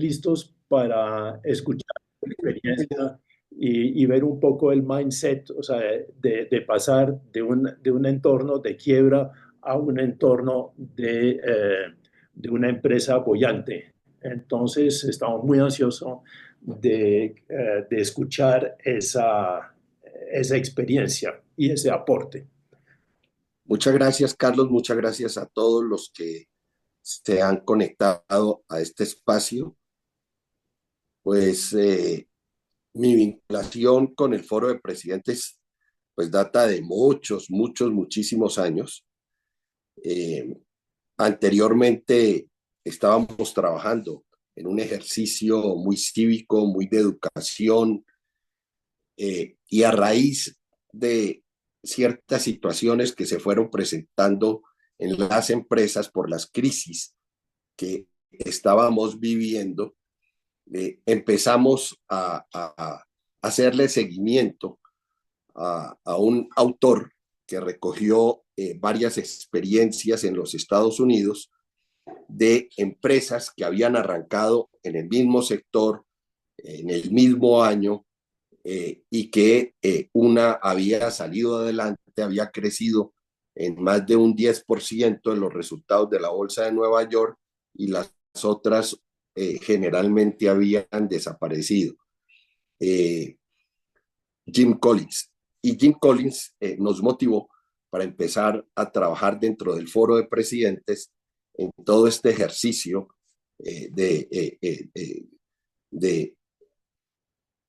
listos para escuchar la experiencia y ver un poco el mindset, o sea, de pasar de un entorno de quiebra a un entorno de una empresa bollante. Entonces, estamos muy ansiosos de escuchar esa experiencia y ese aporte. Muchas gracias, Carlos. Muchas gracias a todos los que se han conectado a este espacio. Pues mi vinculación con el Foro de Presidentes pues data de muchísimos años. Eh, Anteriormente estábamos trabajando en un ejercicio muy cívico, muy de educación, y a raíz de ciertas situaciones que se fueron presentando en las empresas por las crisis que estábamos viviendo, empezamos a hacerle seguimiento a un autor que recogió varias experiencias en los Estados Unidos de empresas que habían arrancado en el mismo sector, en el mismo año, y que una había salido adelante, había crecido en más de un 10% en los resultados de la Bolsa de Nueva York, y las otras generalmente habían desaparecido. Eh, Jim Collins. Y Jim Collins nos motivó para empezar a trabajar dentro del Foro de Presidentes en todo este ejercicio eh, de, eh, eh, eh, de,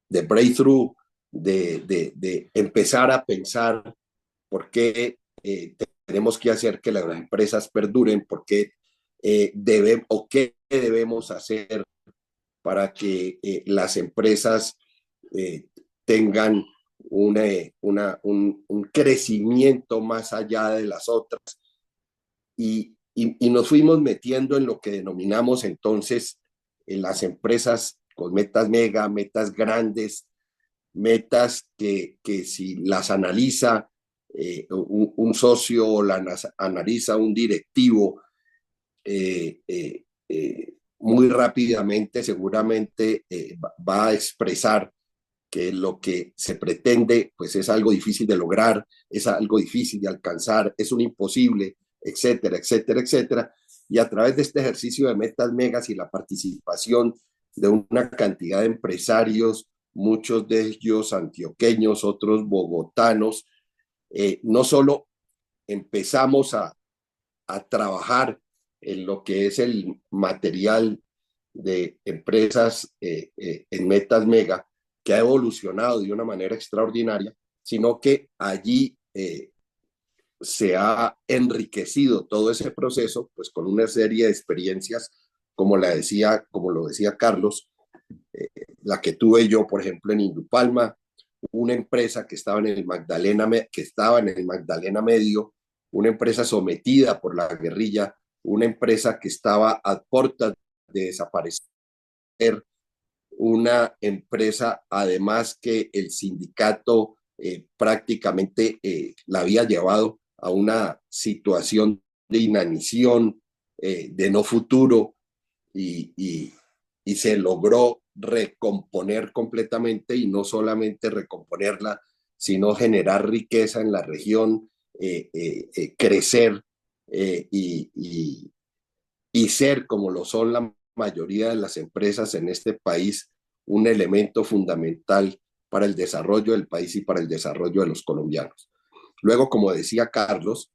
de breakthrough, de empezar a pensar por qué tenemos que hacer que las empresas perduren, por qué debemos o qué debemos hacer para que las empresas eh, tengan un crecimiento más allá de las otras. Y nos fuimos metiendo en lo que denominamos entonces en las empresas con metas mega, metas grandes, metas que si las analiza un socio o las analiza un directivo, muy rápidamente seguramente va a expresar que lo que se pretende pues es algo difícil de lograr, es algo difícil de alcanzar, es un imposible, etcétera, etcétera, etcétera. Y a través de este ejercicio de metas megas y la participación de una cantidad de empresarios, muchos de ellos antioqueños, otros bogotanos, no solo empezamos a trabajar en lo que es el material de empresas en metas mega, que ha evolucionado de una manera extraordinaria, sino que allí se ha enriquecido todo ese proceso, pues con una serie de experiencias, como lo decía Carlos, eh, la que tuve yo, por ejemplo, en Indupalma, una empresa que estaba en el Magdalena Medio, una empresa sometida por la guerrilla, una empresa que estaba a puertas de desaparecer, una empresa además que el sindicato prácticamente la había llevado a una situación de inanición, de no futuro, y se logró recomponer completamente, y no solamente recomponerla, sino generar riqueza en la región, crecer y ser, como lo son la mayoría de las empresas en este país, un elemento fundamental para el desarrollo del país y para el desarrollo de los colombianos. Luego, como decía Carlos,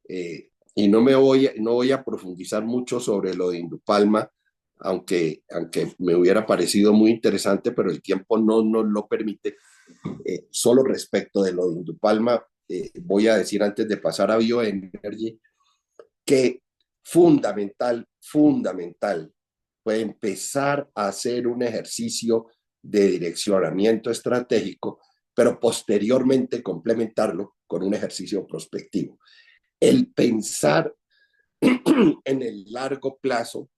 y no voy a profundizar mucho sobre lo de Indupalma, aunque me hubiera parecido muy interesante, pero el tiempo no nos lo permite. Solo respecto de lo de Indupalma, voy a decir antes de pasar a Bioenergy que fundamental fue empezar a hacer un ejercicio de direccionamiento estratégico, pero posteriormente complementarlo con un ejercicio prospectivo. El pensar en el largo plazo,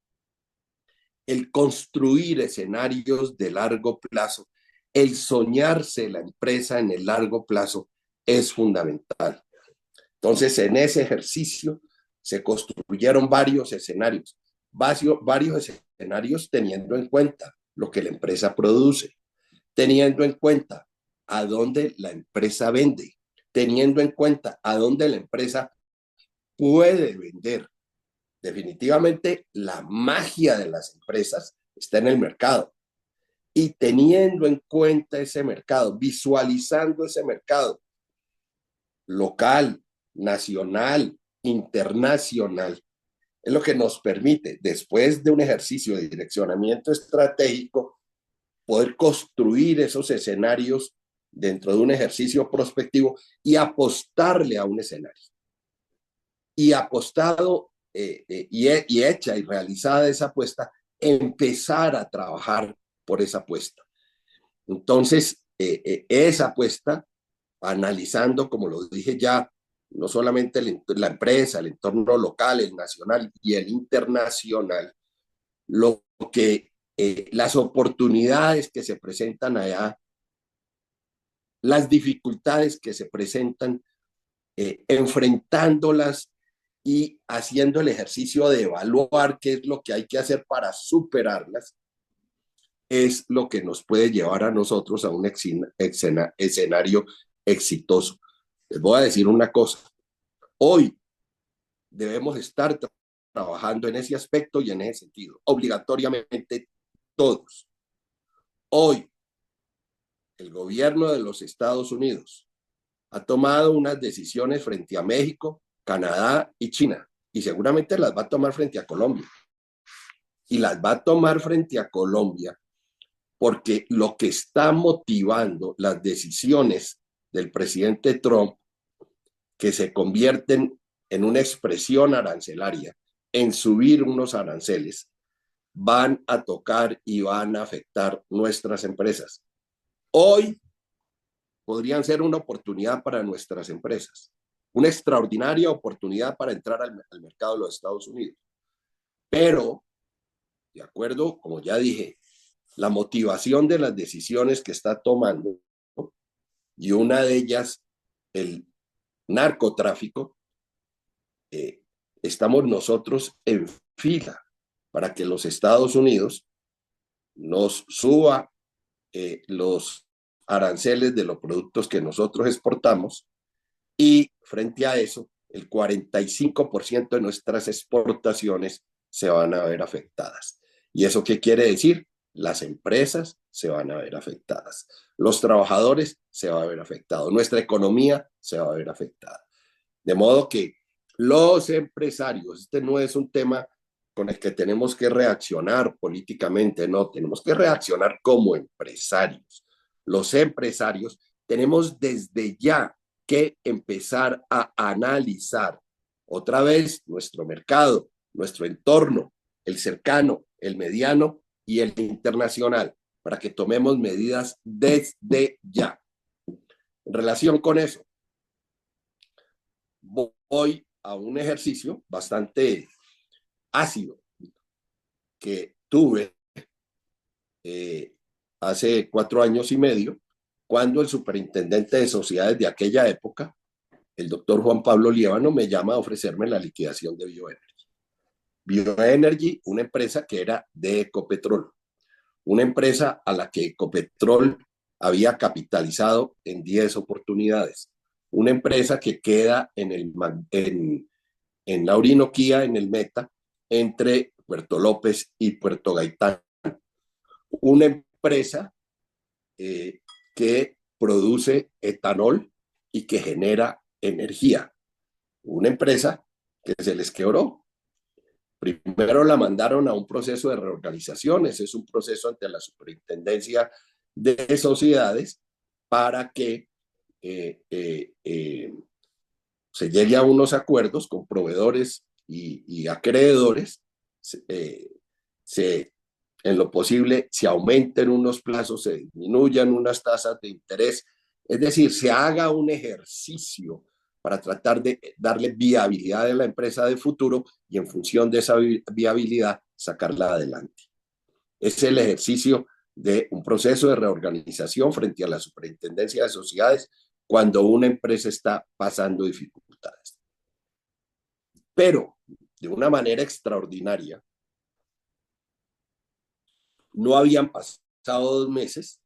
el construir escenarios de largo plazo, el soñarse la empresa en el largo plazo es fundamental. Entonces, en ese ejercicio se construyeron varios escenarios. varios escenarios teniendo en cuenta lo que la empresa produce, teniendo en cuenta a dónde la empresa vende, teniendo en cuenta a dónde la empresa puede vender. Definitivamente la magia de las empresas está en el mercado y teniendo en cuenta ese mercado, visualizando ese mercado local, nacional, internacional, es lo que nos permite, después de un ejercicio de direccionamiento estratégico, poder construir esos escenarios dentro de un ejercicio prospectivo y apostarle a un escenario. Y apostado y hecha y realizada esa apuesta, empezar a trabajar por esa apuesta. Entonces, esa apuesta, analizando, como lo dije ya, no solamente la empresa, el entorno local, el nacional y el internacional, lo que las oportunidades que se presentan allá, las dificultades que se presentan, enfrentándolas y haciendo el ejercicio de evaluar qué es lo que hay que hacer para superarlas, es lo que nos puede llevar a nosotros a un escenario exitoso. Les voy a decir una cosa. Hoy debemos estar trabajando en ese aspecto y en ese sentido, obligatoriamente todos. Hoy, el gobierno de los Estados Unidos ha tomado unas decisiones frente a México, Canadá y China, y seguramente las va a tomar frente a Colombia. Y las va a tomar frente a Colombia porque lo que está motivando las decisiones del presidente Trump, que se convierten en una expresión arancelaria, en subir unos aranceles, van a tocar y van a afectar nuestras empresas. Hoy podrían ser una oportunidad para nuestras empresas, una extraordinaria oportunidad para entrar al mercado de los Estados Unidos. Pero, de acuerdo, como ya dije, la motivación de las decisiones que está tomando, ¿no? Y una de ellas, el narcotráfico, estamos nosotros en fila para que los Estados Unidos nos suba los aranceles de los productos que nosotros exportamos y frente a eso, el 45% de nuestras exportaciones se van a ver afectadas. ¿Y eso qué quiere decir? Las empresas se van a ver afectadas, los trabajadores se van a ver afectados, nuestra economía se va a ver afectada. De modo que los empresarios, este no es un tema con el que tenemos que reaccionar políticamente, no, tenemos que reaccionar como empresarios. Los empresarios tenemos desde ya que empezar a analizar otra vez nuestro mercado, nuestro entorno, el cercano, el mediano y el internacional, para que tomemos medidas desde ya. En relación con eso, voy a un ejercicio bastante ácido que tuve hace 4 años y medio, cuando el superintendente de sociedades de aquella época, el doctor Juan Pablo Líbano, me llama a ofrecerme la liquidación de Bioenergy. Bioenergy, una empresa que era de Ecopetrol, una empresa a la que Ecopetrol había capitalizado en 10 oportunidades, una empresa que queda en la Orinoquía, en el Meta, entre Puerto López y Puerto Gaitán. Una empresa que produce etanol y que genera energía. Una empresa que se les quebró. Primero la mandaron a un proceso de reorganización, ese es un proceso ante la Superintendencia de Sociedades para que se llegue a unos acuerdos con proveedores y acreedores, en lo posible se aumenten unos plazos, se disminuyan unas tasas de interés, es decir, se haga un ejercicio para tratar de darle viabilidad a la empresa de futuro y en función de esa viabilidad sacarla adelante. Es el ejercicio de un proceso de reorganización frente a la Superintendencia de Sociedades cuando una empresa está pasando dificultades. Pero de una manera extraordinaria, no habían pasado 2 meses,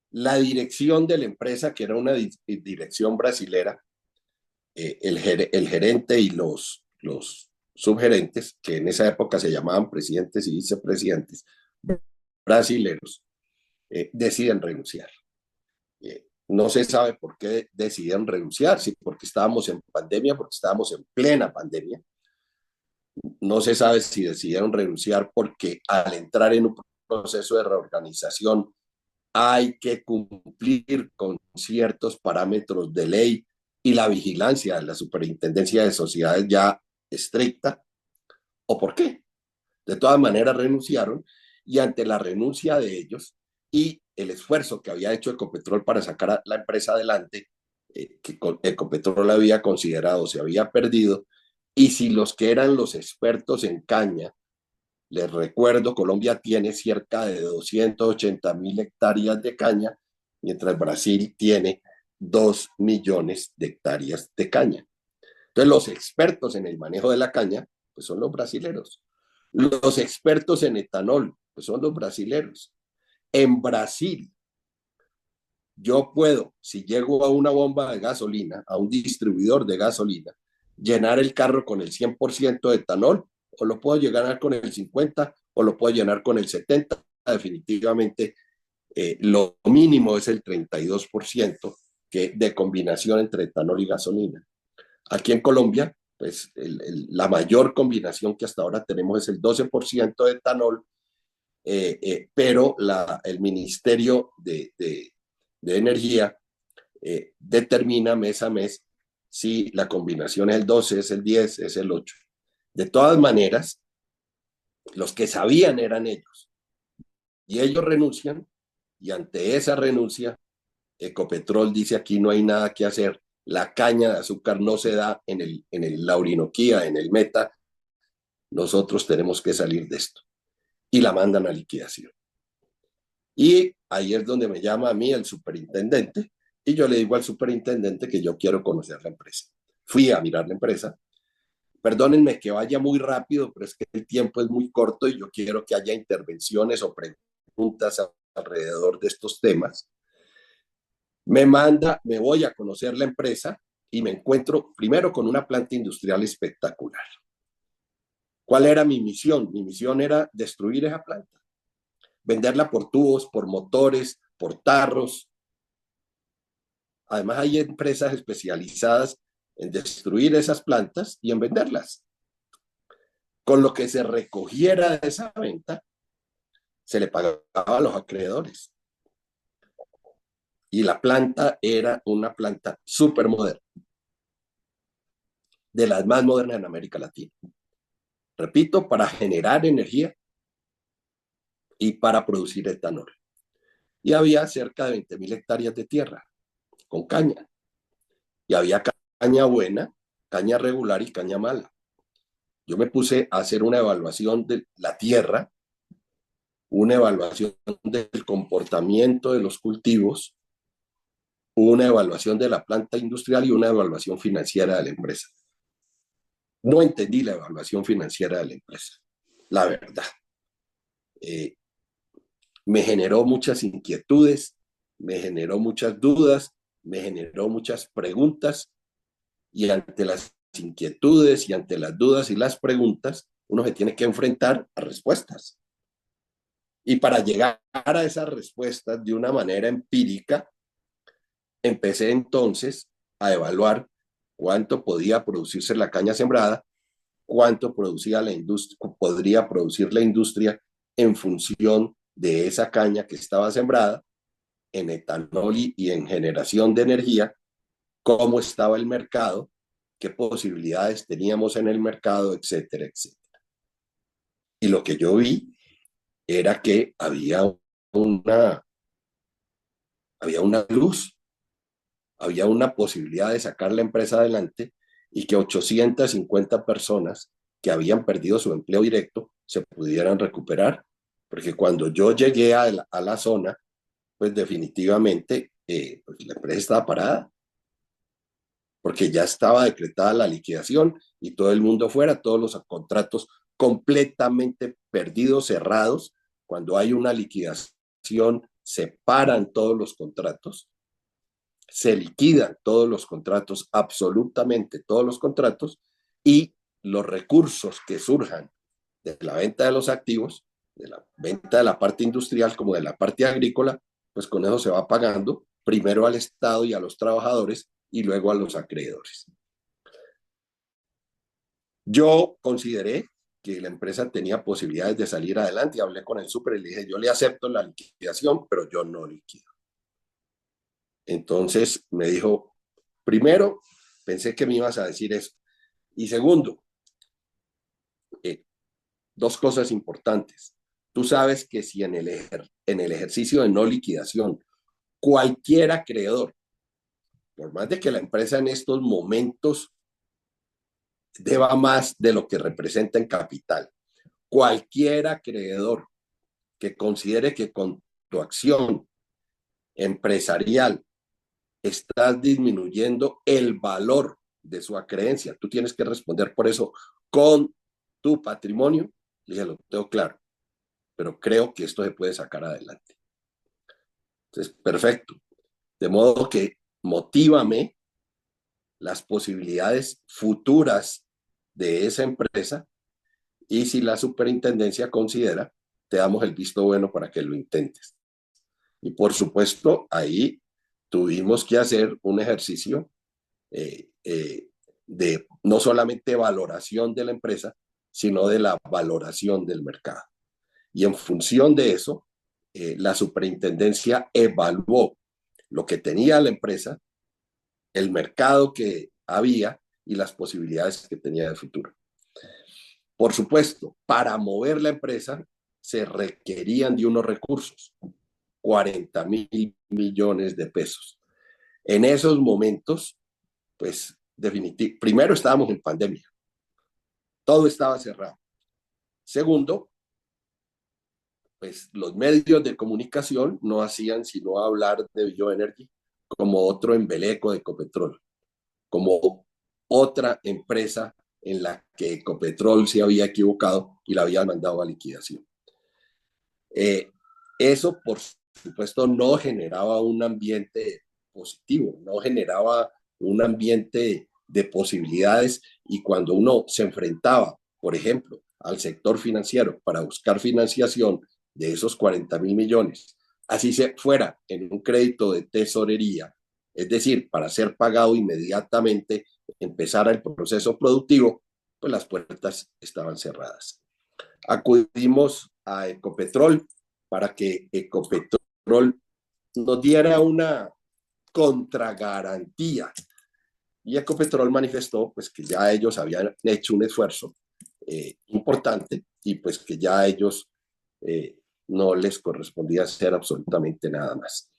la dirección de la empresa, que era una dirección brasilera, el gerente y los subgerentes, que en esa época se llamaban presidentes y vicepresidentes brasileros, deciden renunciar. No se sabe por qué decidieron renunciar, si porque estábamos en pandemia, porque estábamos en plena pandemia. No se sabe si decidieron renunciar porque al entrar en un proceso de reorganización hay que cumplir con ciertos parámetros de ley y la vigilancia de la Superintendencia de Sociedades ya estricta, o por qué. De todas maneras renunciaron, y ante la renuncia de ellos y el esfuerzo que había hecho Ecopetrol para sacar a la empresa adelante, que Ecopetrol había considerado se había perdido, y si los que eran los expertos en caña, les recuerdo, Colombia tiene cerca de 280.000 hectáreas de caña, mientras Brasil tiene 2 millones de hectáreas de caña. Entonces, los expertos en el manejo de la caña, pues son los brasileros. Los expertos en etanol, pues son los brasileros. En Brasil, yo puedo, si llego a una bomba de gasolina, a un distribuidor de gasolina, llenar el carro con el 100% de etanol, o lo puedo llenar con el 50%, o lo puedo llenar con el 70%. Definitivamente, lo mínimo es el 32% de combinación entre etanol y gasolina. Aquí en Colombia, pues la mayor combinación que hasta ahora tenemos es el 12% de etanol, pero el Ministerio de Energía determina mes a mes si la combinación es el 12, es el 10, es el 8. De todas maneras, los que sabían eran ellos, y ellos renuncian, y ante esa renuncia, Ecopetrol dice: aquí no hay nada que hacer, la caña de azúcar no se da en la Orinoquía, en el Meta, nosotros tenemos que salir de esto. Y la mandan a liquidación. Y ahí es donde me llama a mí el superintendente, y yo le digo al superintendente que yo quiero conocer la empresa. Fui a mirar la empresa. Perdónenme que vaya muy rápido, pero es que el tiempo es muy corto y yo quiero que haya intervenciones o preguntas alrededor de estos temas. Me voy a conocer la empresa y me encuentro primero con una planta industrial espectacular. ¿Cuál era mi misión? Mi misión era destruir esa planta, venderla por tubos, por motores, por tarros. Además, hay empresas especializadas en destruir esas plantas y en venderlas. Con lo que se recogiera de esa venta, se le pagaba a los acreedores. Y la planta era una planta súper moderna, de las más modernas en América Latina. Repito, para generar energía y para producir etanol. Y había cerca de 20.000 hectáreas de tierra con caña. Y había caña buena, caña regular y caña mala. Yo me puse a hacer una evaluación de la tierra, una evaluación del comportamiento de los cultivos, una evaluación de la planta industrial y una evaluación financiera de la empresa. No entendí la evaluación financiera de la empresa, la verdad. Me generó muchas inquietudes, me generó muchas dudas, me generó muchas preguntas, y ante las inquietudes y ante las dudas y las preguntas, uno se tiene que enfrentar a respuestas. Y para llegar a esas respuestas de una manera empírica, empecé entonces a evaluar cuánto podía producirse la caña sembrada, cuánto producía la industria, podría producir la industria en función de esa caña que estaba sembrada, en etanol y en generación de energía, cómo estaba el mercado, qué posibilidades teníamos en el mercado, etcétera, etcétera. Y lo que yo vi era que había una luz, había una posibilidad de sacar la empresa adelante, y que 850 personas que habían perdido su empleo directo se pudieran recuperar. Porque cuando yo llegué a la zona, pues definitivamente pues la empresa estaba parada, porque ya estaba decretada la liquidación y todo el mundo fuera, todos los contratos completamente perdidos, cerrados, cuando hay una liquidación, se paran todos los contratos, se liquidan todos los contratos, absolutamente todos los contratos, y los recursos que surjan de la venta de los activos, de la venta de la parte industrial como de la parte agrícola, pues con eso se va pagando primero al Estado y a los trabajadores y luego a los acreedores. Yo consideré que la empresa tenía posibilidades de salir adelante y hablé con el súper y le dije, yo le acepto la liquidación, pero yo no liquido. Entonces me dijo, primero, pensé que me ibas a decir eso. Y segundo, dos cosas importantes. Tú sabes que si en el ejercicio de no liquidación, cualquier acreedor, por más de que la empresa en estos momentos deba más de lo que representa en capital, cualquier acreedor que considere que con tu acción empresarial estás disminuyendo el valor de su acreencia, tú tienes que responder por eso con tu patrimonio. Le dije, lo tengo claro, pero creo que esto se puede sacar adelante. Entonces, perfecto. De modo que motívame las posibilidades futuras de esa empresa y si la superintendencia considera, te damos el visto bueno para que lo intentes. Y por supuesto, ahí tuvimos que hacer un ejercicio de no solamente valoración de la empresa, sino de la valoración del mercado. Y en función de eso, la superintendencia evaluó lo que tenía la empresa, el mercado que había y las posibilidades que tenía de futuro. Por supuesto, para mover la empresa se requerían de unos recursos, 40.000 millones de pesos. En esos momentos, pues definitivamente, primero estábamos en pandemia, todo estaba cerrado. Segundo, pues los medios de comunicación no hacían sino hablar de Bioenergy como otro embeleco de Ecopetrol, como otra empresa en la que Ecopetrol se había equivocado y la había mandado a liquidación. Eso, por supuesto, no generaba un ambiente positivo, no generaba un ambiente de posibilidades y cuando uno se enfrentaba, por ejemplo, al sector financiero para buscar financiación de esos 40.000 millones, así se fuera en un crédito de tesorería, es decir, para ser pagado inmediatamente, empezar el proceso productivo, pues las puertas estaban cerradas. Acudimos a Ecopetrol para que Ecopetrol nos diera una contragarantía. Y Ecopetrol manifestó pues, que ya ellos habían hecho un esfuerzo importante y pues que ya a ellos no les correspondía hacer absolutamente nada más.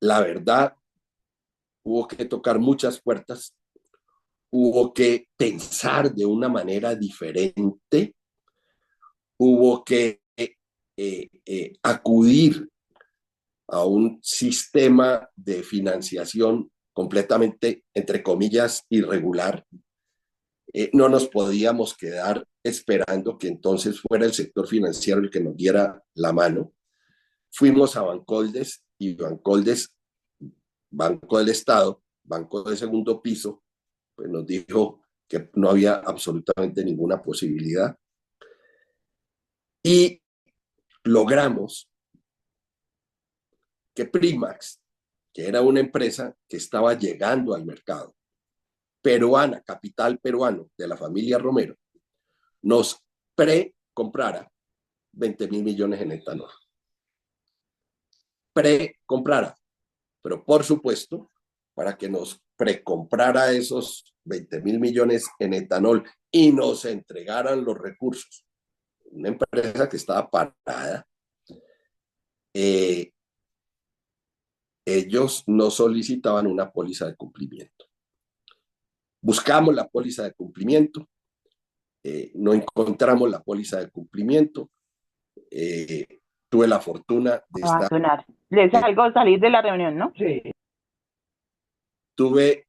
La verdad, hubo que tocar muchas puertas, hubo que pensar de una manera diferente, hubo que acudir a un sistema de financiación completamente, entre comillas, irregular. No nos podíamos quedar esperando que entonces fuera el sector financiero el que nos diera la mano. Fuimos a Bancoldes y Bancoldes, Banco del Estado, Banco de Segundo Piso, pues nos dijo que no había absolutamente ninguna posibilidad. Y logramos que Primax, que era una empresa que estaba llegando al mercado, peruana, capital peruano de la familia Romero, nos pre-comprara 20.000 millones en etanol. Pre-comprara, pero por supuesto, para que nos precomprara esos 20.000 millones en etanol y nos entregaran los recursos, una empresa que estaba parada, ellos no solicitaban una póliza de cumplimiento. Buscamos la póliza de cumplimiento, no encontramos la póliza de cumplimiento. Tuve la fortuna de estar. Les salgo salir de la reunión, ¿no? Sí. Tuve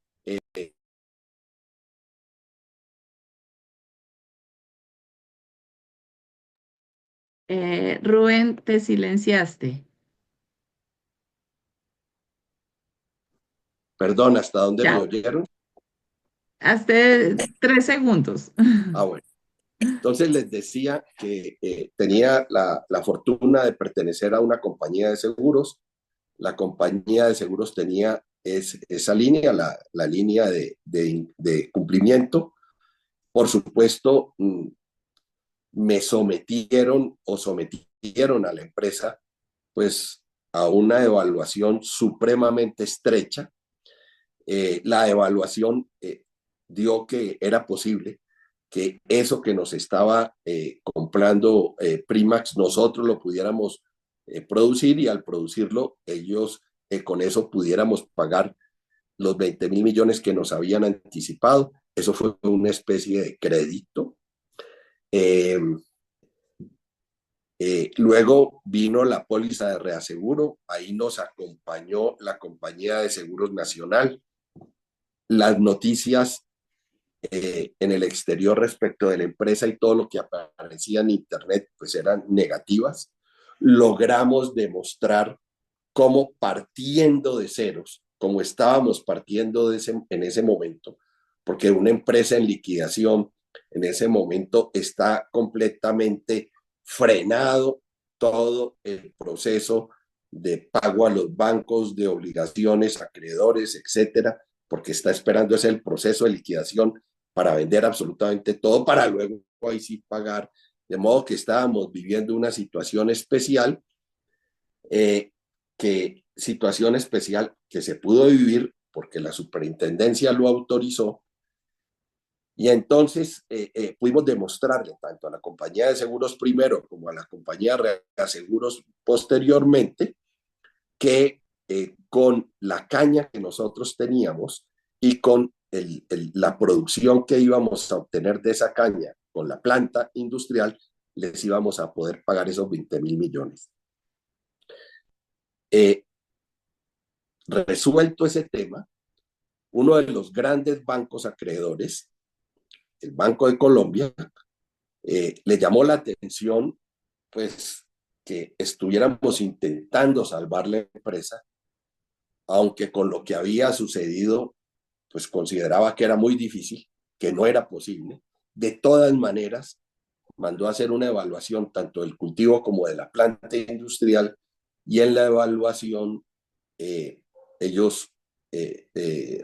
Rubén, te silenciaste. Perdón, ¿hasta dónde me Ya, oyeron? hace 3 segundos. Ah, bueno. Entonces les decía que tenía la fortuna de pertenecer a una compañía de seguros. La compañía de seguros tenía esa línea, la línea de cumplimiento. Por supuesto, me sometieron o sometieron a la empresa pues a una evaluación supremamente estrecha. La evaluación dio que era posible que eso que nos estaba comprando Primax, nosotros lo pudiéramos producir, y al producirlo, ellos con eso pudiéramos pagar los 20.000 millones que nos habían anticipado. Eso fue una especie de crédito. Eh, Luego vino la póliza de reaseguro, ahí nos acompañó la compañía de seguros nacional. Las noticias en el exterior respecto de la empresa y todo lo que aparecía en internet pues eran negativas. Logramos demostrar cómo, partiendo de ceros, como estábamos partiendo en ese momento, porque una empresa en liquidación en ese momento está completamente frenado todo el proceso de pago a los bancos, de obligaciones, acreedores, etcétera, porque está esperando ese el proceso de liquidación para vender absolutamente todo, para luego ahí sí pagar. De modo que estábamos viviendo una situación especial, eh, situación especial que se pudo vivir porque la superintendencia lo autorizó. Y entonces pudimos demostrarle tanto a la compañía de seguros primero como a la compañía de seguros posteriormente que con la caña que nosotros teníamos y con la producción que íbamos a obtener de esa caña con la planta industrial, les íbamos a poder pagar esos 20.000 millones. Resuelto ese tema, uno de los grandes bancos acreedores, el Banco de Colombia, le llamó la atención pues que estuviéramos intentando salvar la empresa, aunque con lo que había sucedido pues consideraba que era muy difícil, que no era posible. De todas maneras, mandó a hacer una evaluación tanto del cultivo como de la planta industrial, y en la evaluación ellos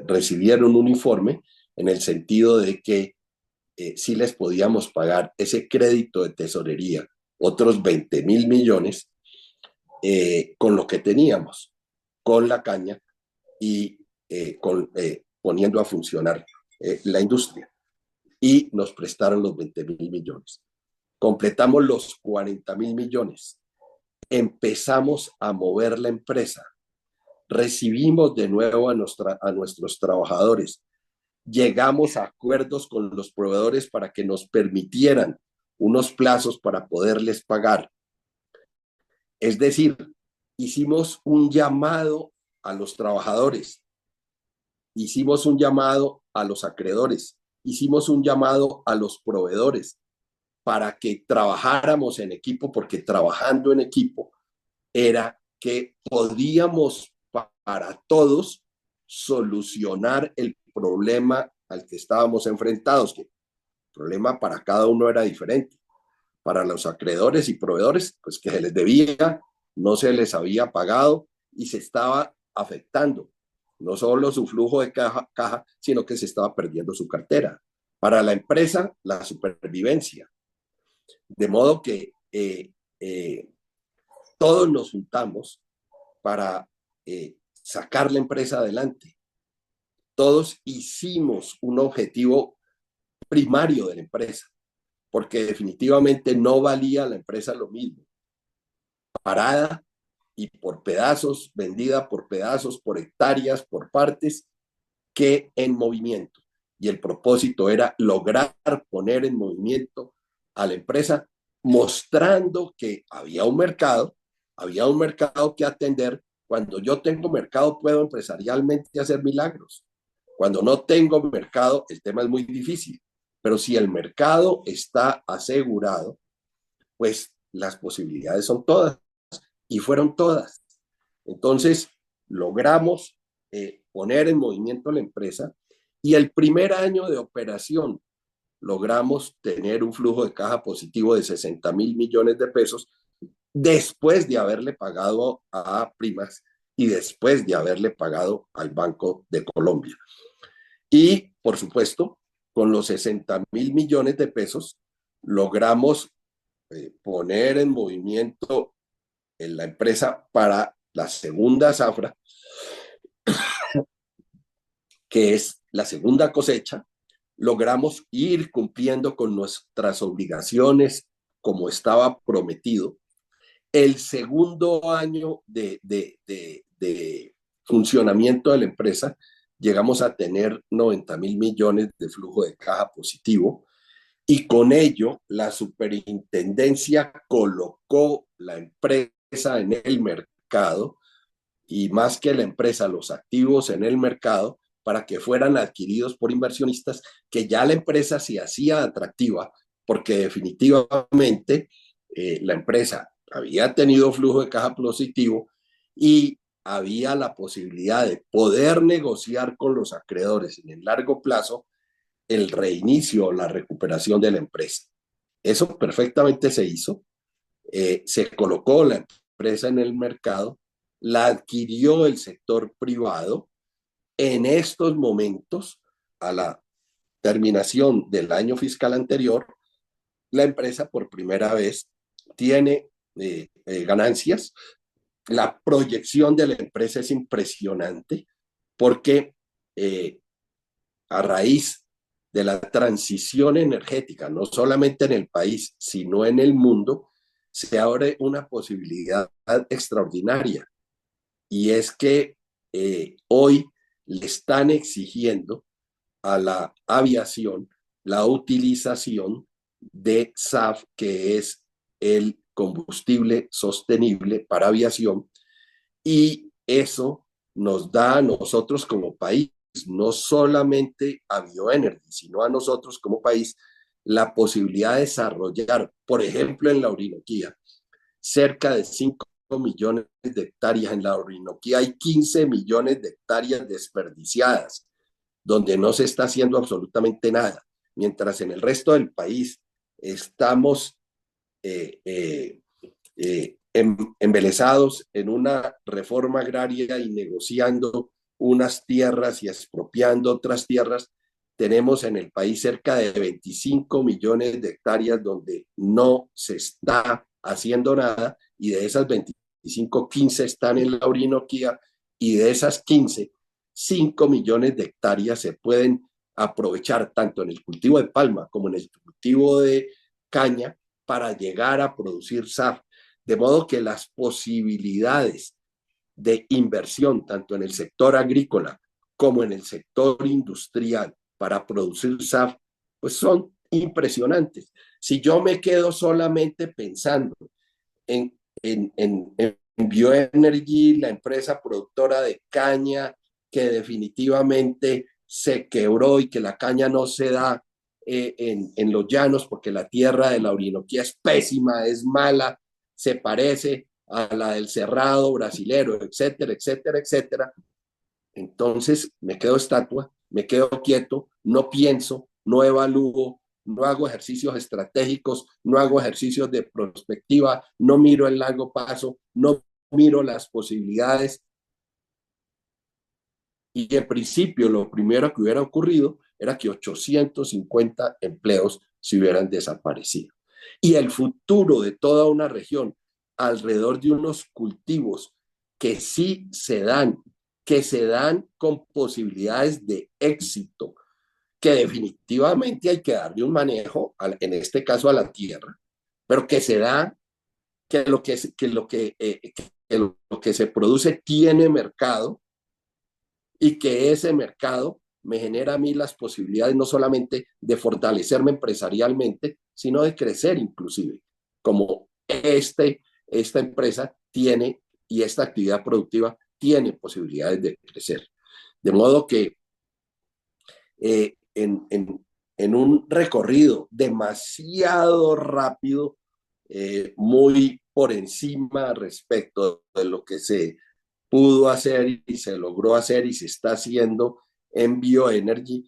recibieron un informe en el sentido de que sí les podíamos pagar ese crédito de tesorería, otros 20.000 millones, con lo que teníamos, con la caña y poniendo a funcionar la industria. Y nos prestaron los 20.000 millones. Completamos los 40.000 millones. Empezamos a mover la empresa. Recibimos de nuevo a nuestros trabajadores. Llegamos a acuerdos con los proveedores para que nos permitieran unos plazos para poderles pagar. Es decir, hicimos un llamado a los trabajadores, hicimos un llamado a los acreedores, hicimos un llamado a los proveedores para que trabajáramos en equipo, porque trabajando en equipo era que podíamos para todos solucionar el problema al que estábamos enfrentados, que el problema para cada uno era diferente. Para los acreedores y proveedores, pues que se les debía, no se les había pagado y se estaba afectando no solo su flujo de caja, sino que se estaba perdiendo su cartera. Para la empresa, la supervivencia. De modo que todos nos juntamos para sacar la empresa adelante. Todos hicimos un objetivo primario de la empresa, porque definitivamente no valía la empresa lo mismo. Parada y por pedazos, vendida por pedazos, por hectáreas, por partes, que en movimiento. Y el propósito era lograr poner en movimiento a la empresa, mostrando que había un mercado que atender. Cuando yo tengo mercado, puedo empresarialmente hacer milagros. Cuando no tengo mercado, el tema es muy difícil. Pero si el mercado está asegurado, pues las posibilidades son todas, y fueron todas. Entonces, logramos poner en movimiento la empresa, y el primer año de operación logramos tener un flujo de caja positivo de 60.000 millones de pesos, después de haberle pagado a Primas y después de haberle pagado al Banco de Colombia. Y, por supuesto, con los 60.000 millones de pesos, logramos poner en movimiento en la empresa para la segunda zafra, que es la segunda cosecha. Logramos ir cumpliendo con nuestras obligaciones como estaba prometido. El segundo año de funcionamiento de la empresa, llegamos a tener 90.000 millones de flujo de caja positivo, y con ello la superintendencia colocó la empresa en el mercado, y más que la empresa, los activos en el mercado, para que fueran adquiridos por inversionistas, que ya la empresa se hacía atractiva, porque definitivamente la empresa había tenido flujo de caja positivo y había la posibilidad de poder negociar con los acreedores en el largo plazo el reinicio o la recuperación de la empresa. Eso perfectamente se hizo. Se colocó la empresa en el mercado, la adquirió el sector privado. En estos momentos, a la terminación del año fiscal anterior, la empresa por primera vez tiene ganancias. La proyección de la empresa es impresionante, porque a raíz de la transición energética, no solamente en el país, sino en el mundo, se abre una posibilidad extraordinaria, y es que hoy le están exigiendo a la aviación la utilización de SAF, que es el combustible sostenible para aviación, y eso nos da a nosotros como país, no solamente a Bioenergy, sino a nosotros como país, la posibilidad de desarrollar, por ejemplo, en la Orinoquía, cerca de 5 millones de hectáreas. En la Orinoquía hay 15 millones de hectáreas desperdiciadas, donde no se está haciendo absolutamente nada, mientras en el resto del país estamos embelesados en una reforma agraria y negociando unas tierras y expropiando otras tierras. Tenemos en el país cerca de 25 millones de hectáreas donde no se está haciendo nada, y de esas 25, 15 están en la Orinoquía, y de esas 15, 5 millones de hectáreas se pueden aprovechar tanto en el cultivo de palma como en el cultivo de caña para llegar a producir SAF. De modo que las posibilidades de inversión, tanto en el sector agrícola como en el sector industrial, para producir SAF, pues son impresionantes. Si yo me quedo solamente pensando en Bioenergy, la empresa productora de caña, que definitivamente se quebró y que la caña no se da en los llanos, porque la tierra de la Orinoquía es pésima, es mala, se parece a la del Cerrado brasilero, etcétera, etcétera, etcétera. Entonces me quedo estatua, me quedo quieto, no pienso, no evalúo, no hago ejercicios estratégicos, no hago ejercicios de prospectiva, no miro el largo plazo, no miro las posibilidades. Y en principio lo primero que hubiera ocurrido era que 850 empleos se hubieran desaparecido. Y el futuro de toda una región alrededor de unos cultivos que sí se dan, que se dan con posibilidades de éxito, que definitivamente hay que darle un manejo, en este caso a la tierra, pero que se da, lo que se produce tiene mercado, y que ese mercado me genera a mí las posibilidades no solamente de fortalecerme empresarialmente, sino de crecer inclusive, como esta empresa tiene, y esta actividad productiva tiene posibilidades de crecer. De modo que en un recorrido demasiado rápido, muy por encima respecto de lo que se pudo hacer y se logró hacer y se está haciendo en bioenergy,